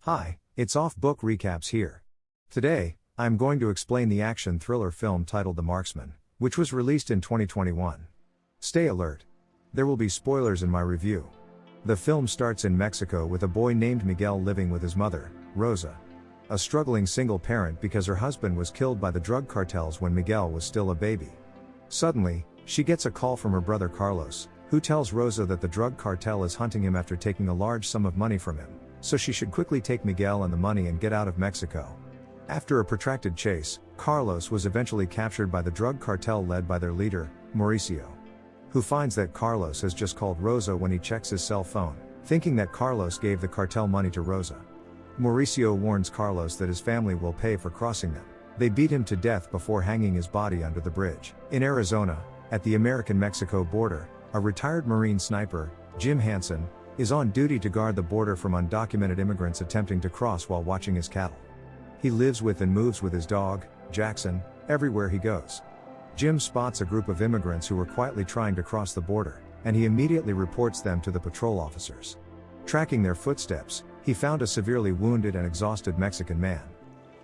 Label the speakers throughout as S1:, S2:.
S1: Hi, it's Off Book Recaps here. Today, I'm going to explain the action thriller film titled The Marksman, which was released in 2021. Stay alert. There will be spoilers in my review. The film starts in Mexico with a boy named Miguel living with his mother, Rosa. A struggling single parent because her husband was killed by the drug cartels when Miguel was still a baby. Suddenly, she gets a call from her brother Carlos, who tells Rosa that the drug cartel is hunting him after taking a large sum of money from him, so she should quickly take Miguel and the money and get out of Mexico. After a protracted chase, Carlos was eventually captured by the drug cartel led by their leader, Mauricio, who finds that Carlos has just called Rosa when he checks his cell phone, thinking that Carlos gave the cartel money to Rosa. Mauricio warns Carlos that his family will pay for crossing them. They beat him to death before hanging his body under the bridge. In Arizona, at the American-Mexico border, a retired Marine sniper, Jim Hansen, is on duty to guard the border from undocumented immigrants attempting to cross while watching his cattle. He lives with and moves with his dog, Jackson, everywhere he goes. Jim spots a group of immigrants who are quietly trying to cross the border, and he immediately reports them to the patrol officers. Tracking their footsteps, he found a severely wounded and exhausted Mexican man.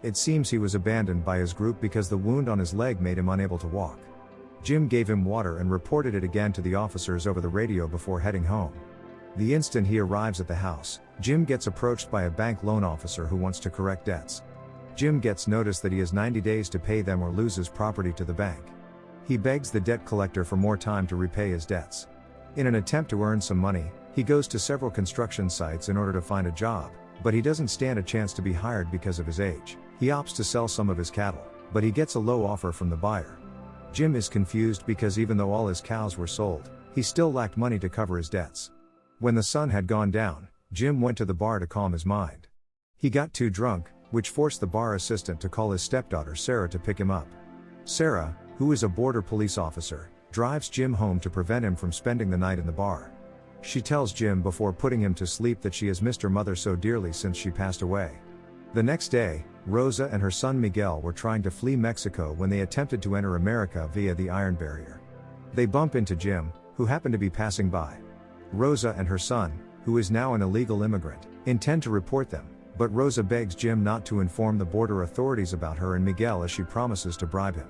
S1: It seems he was abandoned by his group because the wound on his leg made him unable to walk. Jim gave him water and reported it again to the officers over the radio before heading home. The instant he arrives at the house, Jim gets approached by a bank loan officer who wants to correct debts. Jim gets notice that he has 90 days to pay them or lose his property to the bank. He begs the debt collector for more time to repay his debts. In an attempt to earn some money, he goes to several construction sites in order to find a job, but he doesn't stand a chance to be hired because of his age. He opts to sell some of his cattle, but he gets a low offer from the buyer. Jim is confused because even though all his cows were sold, he still lacked money to cover his debts. When the sun had gone down, Jim went to the bar to calm his mind. He got too drunk, which forced the bar assistant to call his stepdaughter Sarah to pick him up. Sarah, who is a border police officer, drives Jim home to prevent him from spending the night in the bar. She tells Jim before putting him to sleep that she has missed her mother so dearly since she passed away. The next day, Rosa and her son Miguel were trying to flee Mexico when they attempted to enter America via the Iron Barrier. They bump into Jim, who happened to be passing by. Rosa and her son, who is now an illegal immigrant, intend to report them, but Rosa begs Jim not to inform the border authorities about her and Miguel as she promises to bribe him.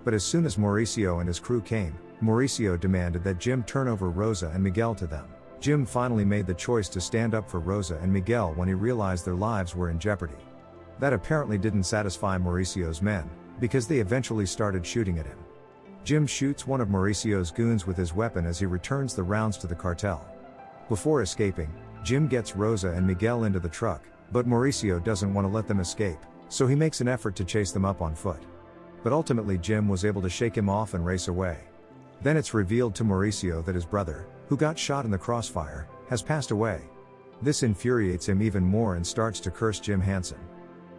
S1: But as soon as Mauricio and his crew came, Mauricio demanded that Jim turn over Rosa and Miguel to them. Jim finally made the choice to stand up for Rosa and Miguel when he realized their lives were in jeopardy. That apparently didn't satisfy Mauricio's men, because they eventually started shooting at him. Jim shoots one of Mauricio's goons with his weapon as he returns the rounds to the cartel. Before escaping, Jim gets Rosa and Miguel into the truck, but Mauricio doesn't want to let them escape, so he makes an effort to chase them up on foot. But ultimately Jim was able to shake him off and race away. Then it's revealed to Mauricio that his brother, who got shot in the crossfire, has passed away. This infuriates him even more and starts to curse Jim Hansen.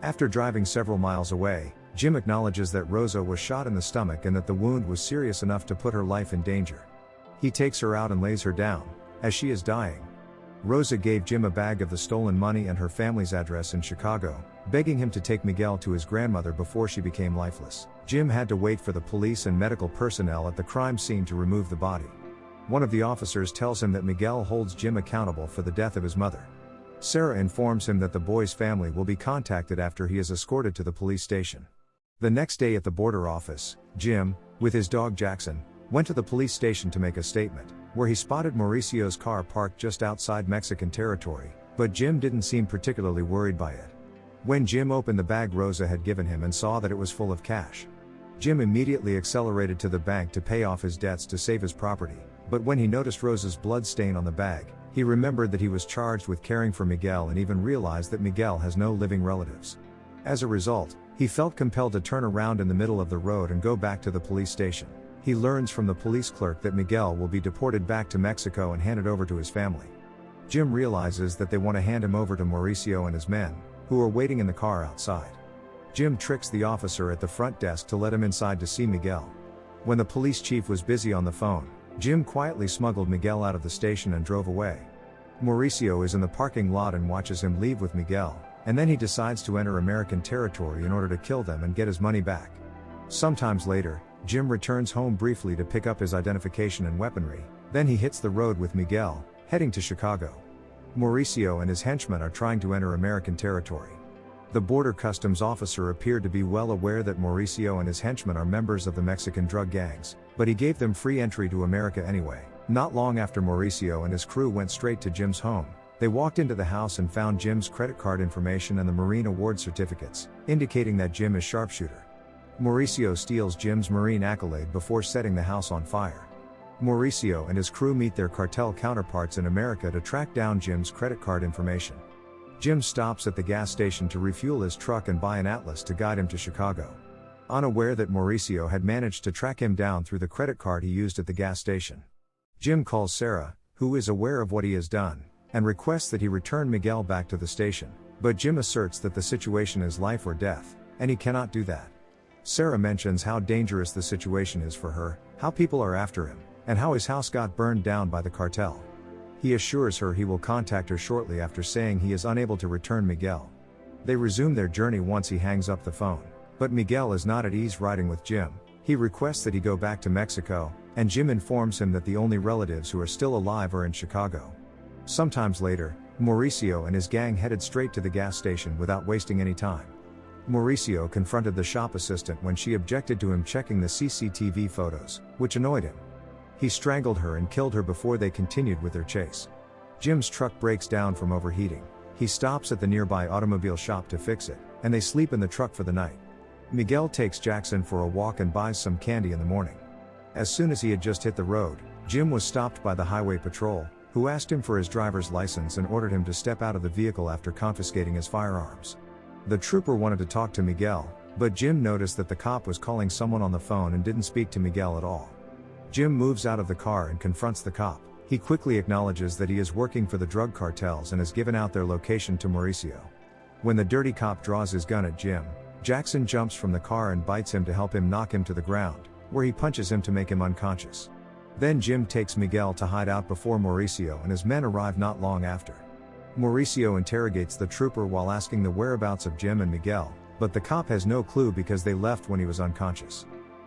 S1: After driving several miles away, Jim acknowledges that Rosa was shot in the stomach and that the wound was serious enough to put her life in danger. He takes her out and lays her down, as she is dying. Rosa gave Jim a bag of the stolen money and her family's address in Chicago, begging him to take Miguel to his grandmother before she became lifeless. Jim had to wait for the police and medical personnel at the crime scene to remove the body. One of the officers tells him that Miguel holds Jim accountable for the death of his mother. Sarah informs him that the boy's family will be contacted after he is escorted to the police station. The next day at the border office, Jim, with his dog Jackson, went to the police station to make a statement, where he spotted Mauricio's car parked just outside Mexican territory, but Jim didn't seem particularly worried by it. When Jim opened the bag Rosa had given him and saw that it was full of cash, Jim immediately accelerated to the bank to pay off his debts to save his property, but when he noticed Rosa's blood stain on the bag, he remembered that he was charged with caring for Miguel and even realized that Miguel has no living relatives. As a result, he felt compelled to turn around in the middle of the road and go back to the police station. He learns from the police clerk that Miguel will be deported back to Mexico and handed over to his family. Jim realizes that they want to hand him over to Mauricio and his men, who are waiting in the car outside. Jim tricks the officer at the front desk to let him inside to see Miguel. When the police chief was busy on the phone, Jim quietly smuggled Miguel out of the station and drove away. Mauricio is in the parking lot and watches him leave with Miguel, and then he decides to enter American territory in order to kill them and get his money back. Sometimes later, Jim returns home briefly to pick up his identification and weaponry, then he hits the road with Miguel, heading to Chicago. Mauricio and his henchmen are trying to enter American territory. The border customs officer appeared to be well aware that Mauricio and his henchmen are members of the Mexican drug gangs, but he gave them free entry to America anyway. Not long after Mauricio and his crew went straight to Jim's home, they walked into the house and found Jim's credit card information and the Marine award certificates, indicating that Jim is sharpshooter. Mauricio steals Jim's Marine accolade before setting the house on fire. Mauricio and his crew meet their cartel counterparts in America to track down Jim's credit card information. Jim stops at the gas station to refuel his truck and buy an atlas to guide him to Chicago. Unaware that Mauricio had managed to track him down through the credit card he used at the gas station. Jim calls Sarah, who is aware of what he has done, and requests that he return Miguel back to the station, but Jim asserts that the situation is life or death, and he cannot do that. Sarah mentions how dangerous the situation is for her, how people are after him, and how his house got burned down by the cartel. He assures her he will contact her shortly after saying he is unable to return Miguel. They resume their journey once he hangs up the phone, but Miguel is not at ease riding with Jim. He requests that he go back to Mexico, and Jim informs him that the only relatives who are still alive are in Chicago. Sometimes later, Mauricio and his gang headed straight to the gas station without wasting any time. Mauricio confronted the shop assistant when she objected to him checking the CCTV photos, which annoyed him. He strangled her and killed her before they continued with their chase. Jim's truck breaks down from overheating. He stops at the nearby automobile shop to fix it, and they sleep in the truck for the night. Miguel takes Jackson for a walk and buys some candy in the morning. As soon as he had just hit the road, Jim was stopped by the highway patrol, who asked him for his driver's license and ordered him to step out of the vehicle after confiscating his firearms. The trooper wanted to talk to Miguel, but Jim noticed that the cop was calling someone on the phone and didn't speak to Miguel at all. Jim moves out of the car and confronts the cop. He quickly acknowledges that he is working for the drug cartels and has given out their location to Mauricio. When the dirty cop draws his gun at Jim, Jackson jumps from the car and bites him to help him knock him to the ground, where he punches him to make him unconscious. Then Jim takes Miguel to hide out before Mauricio and his men arrive not long after. Mauricio interrogates the trooper while asking the whereabouts of Jim and Miguel, but the cop has no clue because they left when he was unconscious.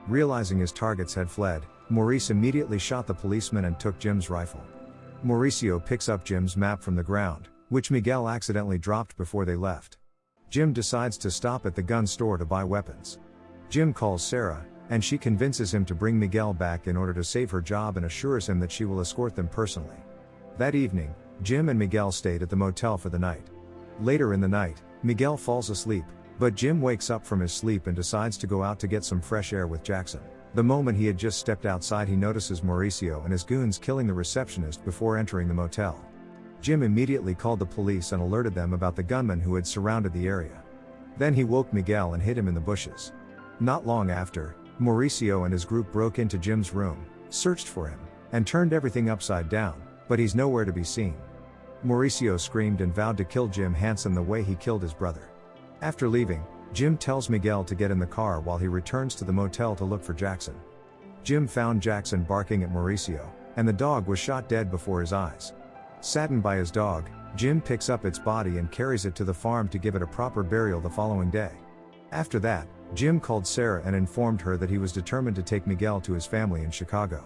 S1: Realizing his targets had fled, Maurice immediately shot the policeman and took Jim's rifle. Mauricio picks up Jim's map from the ground, which Miguel accidentally dropped before they left. Jim decides to stop at the gun store to buy weapons. Jim calls Sarah, and she convinces him to bring Miguel back in order to save her job and assures him that she will escort them personally. That evening, Jim and Miguel stayed at the motel for the night. Later in the night, Miguel falls asleep, but Jim wakes up from his sleep and decides to go out to get some fresh air with Jackson. The moment he had just stepped outside, he notices Mauricio and his goons killing the receptionist before entering the motel. Jim immediately called the police and alerted them about the gunmen who had surrounded the area. Then he woke Miguel and hid him in the bushes. Not long after, Mauricio and his group broke into Jim's room, searched for him, and turned everything upside down, but he's nowhere to be seen. Mauricio screamed and vowed to kill Jim Hansen the way he killed his brother. After leaving, Jim tells Miguel to get in the car while he returns to the motel to look for Jackson. Jim found Jackson barking at Mauricio, and the dog was shot dead before his eyes. Saddened by his dog, Jim picks up its body and carries it to the farm to give it a proper burial the following day. After that, Jim called Sarah and informed her that he was determined to take Miguel to his family in Chicago.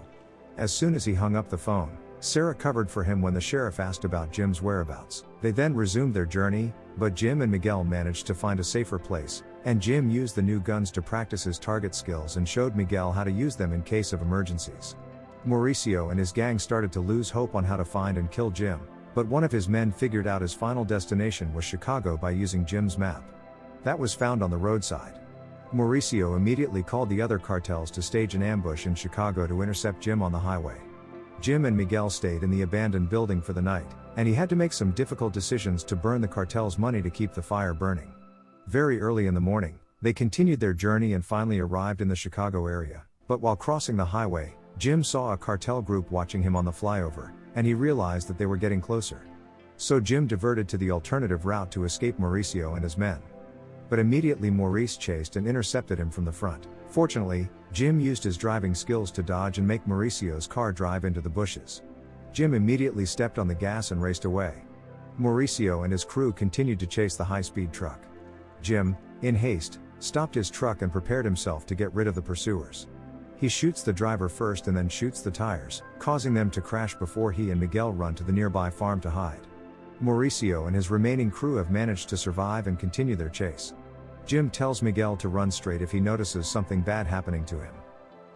S1: As soon as he hung up the phone, Sarah covered for him when the sheriff asked about Jim's whereabouts. They then resumed their journey, but Jim and Miguel managed to find a safer place, and Jim used the new guns to practice his target skills and showed Miguel how to use them in case of emergencies. Mauricio and his gang started to lose hope on how to find and kill Jim, but one of his men figured out his final destination was Chicago by using Jim's map. That was found on the roadside. Mauricio immediately called the other cartels to stage an ambush in Chicago to intercept Jim on the highway. Jim and Miguel stayed in the abandoned building for the night, and he had to make some difficult decisions to burn the cartel's money to keep the fire burning. Very early in the morning, they continued their journey and finally arrived in the Chicago area, but while crossing the highway, Jim saw a cartel group watching him on the flyover, and he realized that they were getting closer. So Jim diverted to the alternative route to escape Mauricio and his men. But immediately Maurice chased and intercepted him from the front. Fortunately, Jim used his driving skills to dodge and make Mauricio's car drive into the bushes. Jim immediately stepped on the gas and raced away. Mauricio and his crew continued to chase the high-speed truck. Jim, in haste, stopped his truck and prepared himself to get rid of the pursuers. He shoots the driver first and then shoots the tires, causing them to crash before he and Miguel run to the nearby farm to hide. Mauricio and his remaining crew have managed to survive and continue their chase. Jim tells Miguel to run straight if he notices something bad happening to him.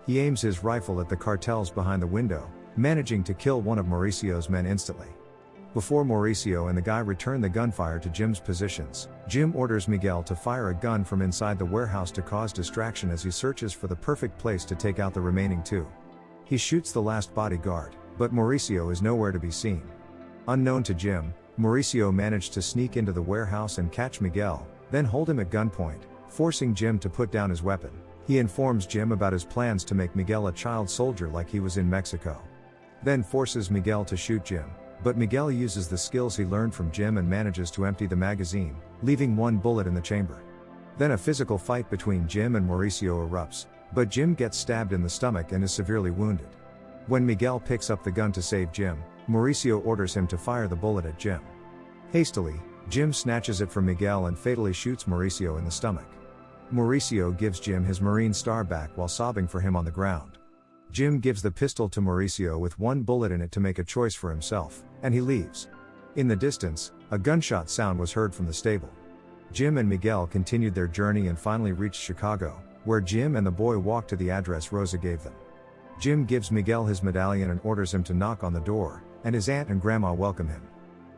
S1: He aims his rifle at the cartels behind the window, managing to kill one of Mauricio's men instantly. Before Mauricio and the guy return the gunfire to Jim's positions, Jim orders Miguel to fire a gun from inside the warehouse to cause distraction as he searches for the perfect place to take out the remaining two. He shoots the last bodyguard, but Mauricio is nowhere to be seen. Unknown to Jim, Mauricio managed to sneak into the warehouse and catch Miguel, then hold him at gunpoint, forcing Jim to put down his weapon. He informs Jim about his plans to make Miguel a child soldier like he was in Mexico. Then forces Miguel to shoot Jim. But Miguel uses the skills he learned from Jim and manages to empty the magazine, leaving one bullet in the chamber. Then a physical fight between Jim and Mauricio erupts, but Jim gets stabbed in the stomach and is severely wounded. When Miguel picks up the gun to save Jim, Mauricio orders him to fire the bullet at Jim. Hastily, Jim snatches it from Miguel and fatally shoots Mauricio in the stomach. Mauricio gives Jim his Marine star back while sobbing for him on the ground. Jim gives the pistol to Mauricio with one bullet in it to make a choice for himself, and he leaves. In the distance, a gunshot sound was heard from the stable. Jim and Miguel continued their journey and finally reached Chicago, where Jim and the boy walked to the address Rosa gave them. Jim gives Miguel his medallion and orders him to knock on the door, and his aunt and grandma welcome him.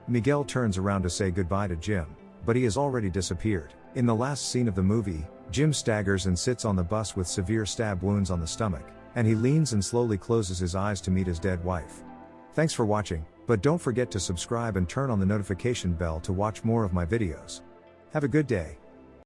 S1: Miguel turns around to say goodbye to Jim, but he has already disappeared. In the last scene of the movie, Jim staggers and sits on the bus with severe stab wounds on the stomach, and he leans and slowly closes his eyes to meet his dead wife. Thanks for watching, but don't forget to subscribe and turn on the notification bell to watch more of my videos. Have a good day.